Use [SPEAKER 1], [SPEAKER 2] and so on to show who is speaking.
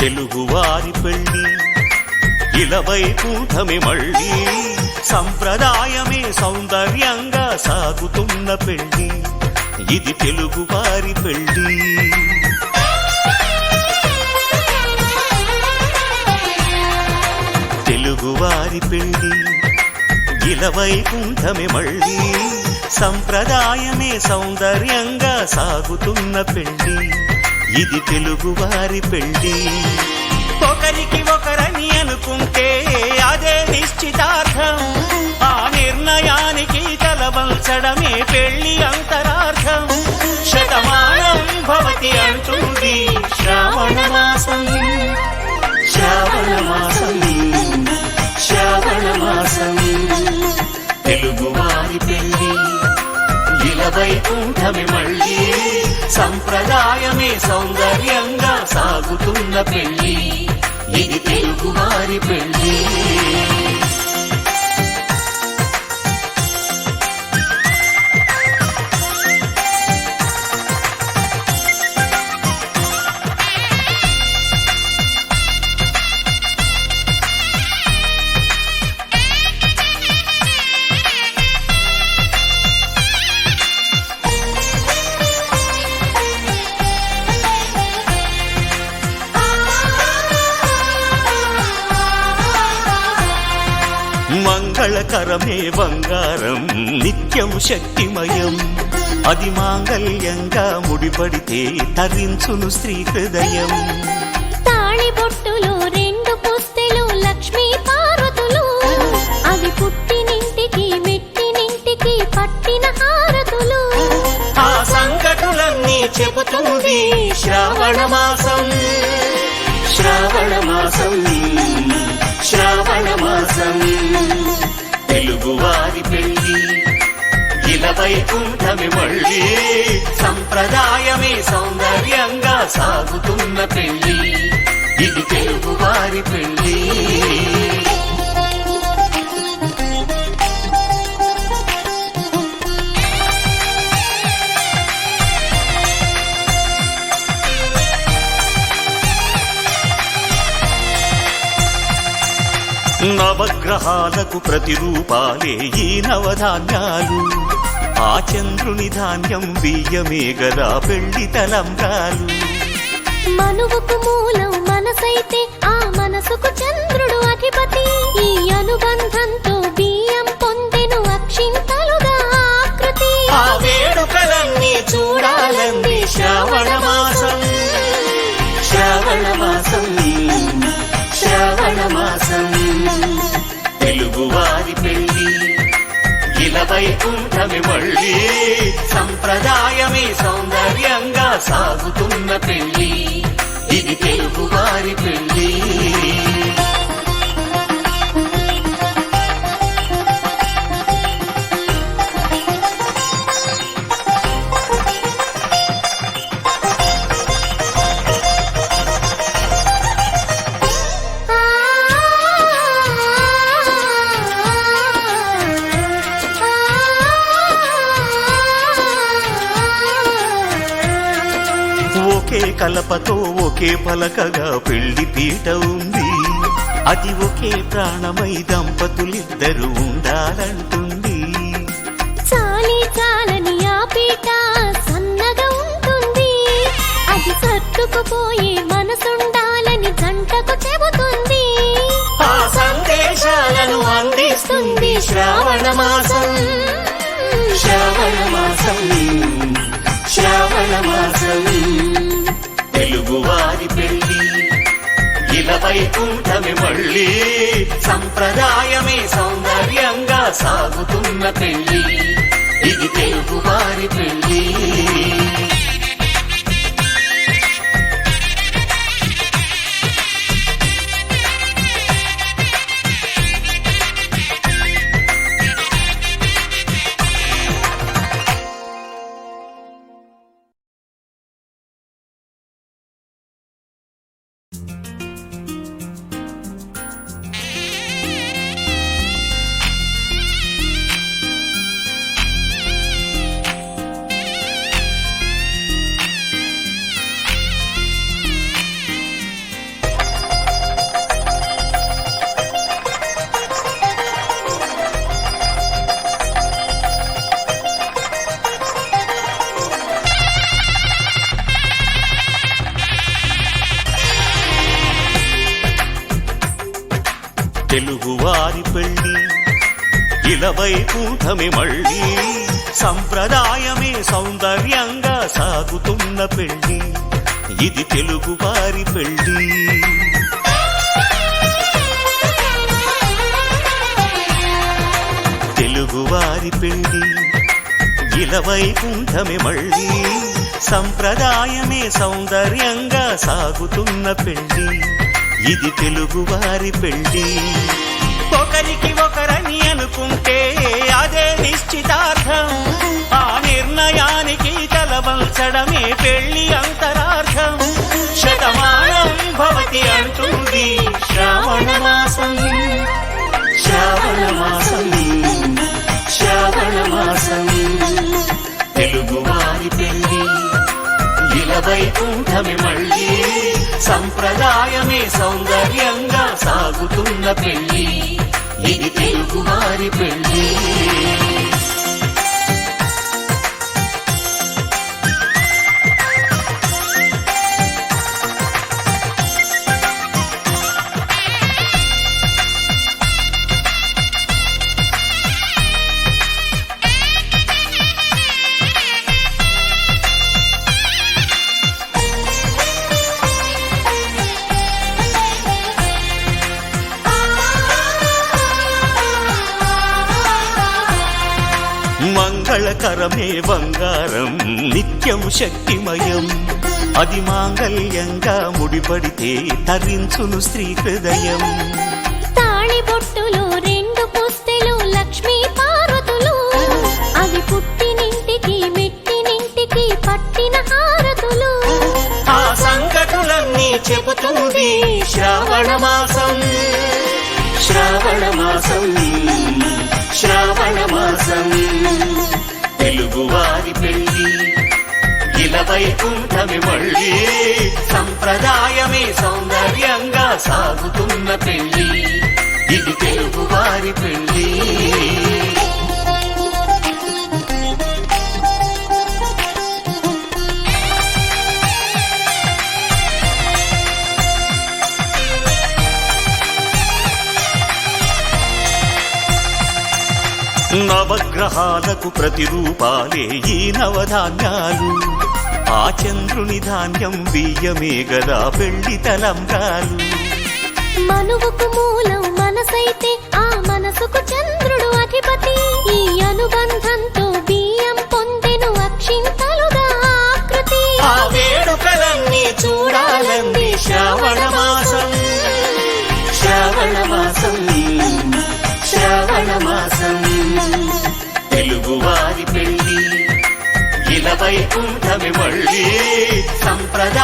[SPEAKER 1] తెలుగువారి పెళ్లి ఇలవైకుంఠమే మళ్ళీ సంప్రదాయమే సౌందర్యంగా సాగుతున్న పెళ్లి ఇది తెలుగువారి పెళ్లి. తెలుగువారి పెళ్లి ఇలవైకుంఠమే మళ్ళీ సంప్రదాయమే సౌందర్యంగా సాగుతున్న పెళ్లి ఇది తెలుగువారి పెళ్లి. ఒకరికి ఒకరని అనుకుంటే అదే నిశ్చితార్థం, ఆ నిర్ణయానికి తలవంచడమే పెళ్లి అంతరార్థం. శతమానం భవతి అంటుంది శ్రావణ మాసం, శ్రావణ మాసం, శ్రావణ మాసం. తెలుగువారి పెళ్లి ఇలవైకుంఠమే మళ్ళీ సంప్రదాయమే సౌందర్యంగా సాగుతున్న పెళ్లి ఇది తెలుగువారి పెళ్లి. మంగళకరమే బంగారం నిత్యం శక్తిమయం, అది మాంగళ్యంగా ముడిపడితే తరించును స్త్రీ హృదయం.
[SPEAKER 2] తాళి బొట్టులో రెండు పుస్తెలు లక్ష్మీ పార్వతులు, అవి పుట్టినింటికి మెట్టినింటికి పట్టిన హారతులు.
[SPEAKER 1] ఆ సంగతులన్నీ చెబుతుంది శ్రావణ మాసం, శ్రావణ మాసం, శ్రావణ మాసం. తెలుగువారి పెళ్లి ఇలవైకుంఠమే మళ్ళీ సంప్రదాయమే సౌందర్యంగా సాగుతున్న పెళ్లి ఇది తెలుగువారి పెళ్లి. నవగ్రహాలకు ప్రతిరూపాలే ఈ నవధాన్యాలు, ఆ చంద్రుని ధాన్యం బియ్యమే గదా పెళ్లి తలంబ్రాలు.
[SPEAKER 2] మనువుకు మూలం మనసైతే ఆ మనసుకు చంద్రుడు అధిపతి, ఈ అనుబంధంతో బియ్యం పొందెను అక్షింతలుగా ఆకృతి.
[SPEAKER 1] ఆ వేడుకలన్నీ చూడాలంది శ్రావణ మాసం, శ్రావణ మాసం, శ్రావణ మాసం. తెలుగువారి పెళ్లి ఇలవైకుంఠమే మళ్ళీ సంప్రదాయమే సౌందర్యంగా సాగుతున్న పెళ్లి ఇది తెలుగువారి పెళ్లి. ఒకే కలపతో ఒకే పలకగా పెళ్లి పీట ఉంది, అది ఒకే ప్రాణమై దంపతులిద్దరూ ఉండాలంటుంది.
[SPEAKER 2] చాలి చాలని ఆ పీట సన్నగా ఉంటుంది, అది సర్దుకుపోయే మనసుండాలని జంటకు చెబుతుంది.
[SPEAKER 1] ఆ సందేశాలను అందిస్తుంది శ్రావణ మాసం, శ్రావణ మాసం, శ్రావణ మాసం. తెలుగువారి పెళ్లి ఇలవైకుంఠమే మళ్ళీ సంప్రదాయమే సౌందర్యంగా సాగుతున్న పెళ్లి ఇది తెలుగువారి పెళ్లి. తెలుగువారి పెళ్ళి ఇలవైకుంఠమే మళ్ళీ సంప్రదాయమే సౌందర్యంగా సాగుతున్న పెళ్ళి ఇది తెలుగువారి పెళ్ళి తెలుగువారి పెళ్ళి ఇలవైకుంఠమే మళ్ళీ సంప్రదాయమే సౌందర్యంగా సాగుతున్న పెళ్ళి ఇది తెలుగువారి పెళ్ళి ఒకరికి ఒకరని అనుకుంటే అదే నిశ్చితార్థం ఆ నిర్ణయానికి తలవంచడమే పెళ్లి అంతరార్థం శతమానం భవతి అంటుంది శ్రావణ మాసం శ్రావణ మాసం శ్రావణ మాసం తెలుగువారి పెళ్లి ఇలవైకుంఠమే మళ్ళీ సంప్రదాయమే సౌందర్యంగా సాగుతున్న పెళ్లి ఇది తెలుగువారి పెళ్లి మంగళకరమే బంగారం నిత్యం శక్తిమయం అది మాంగళ్యంగా ముడిపడితే తరించును స్త్రీ హృదయం
[SPEAKER 2] తాళిబొట్టులో రెండు పుస్తెలు లక్ష్మీ పార్వతులు అవి పుట్టినింటికి మెట్టినింటికి పట్టిన హారతులు
[SPEAKER 1] ఆ సంగతులన్నీ చెబుతుంది శ్రావణ మాసం శ్రావణ మాసం శ్రావణ మాసం తెలుగువారి పెళ్లి ఇలవైకుంఠమే మళ్ళీ సంప్రదాయమే సౌందర్యంగా సాగుతున్న పెళ్లి ఇది తెలుగువారి పెళ్లి నవగ్రహాలకు ప్రతిరూపాలే ఈ నవధాన్యాలు ఆ చంద్రుని ధాన్యం బియ్యమే గదా పెళ్లి తలంబ్రాలు
[SPEAKER 2] మనువుకు మూలం మనసైతే ఆ మనసుకు చంద్రుడు అధిపతి ఈ అనుబంధంతో బియ్యం పొందెను అక్షింతలుగా ఆకృతి
[SPEAKER 1] ఆ వేడుకలన్నీ చూడాలంది శ్రావణ మాసం శ్రావణ మాసం శ్రావణ మాసం తెలుగువారి పెళ్లి ఇలవైకుంఠమే మళ్ళీ సంప్రదాయ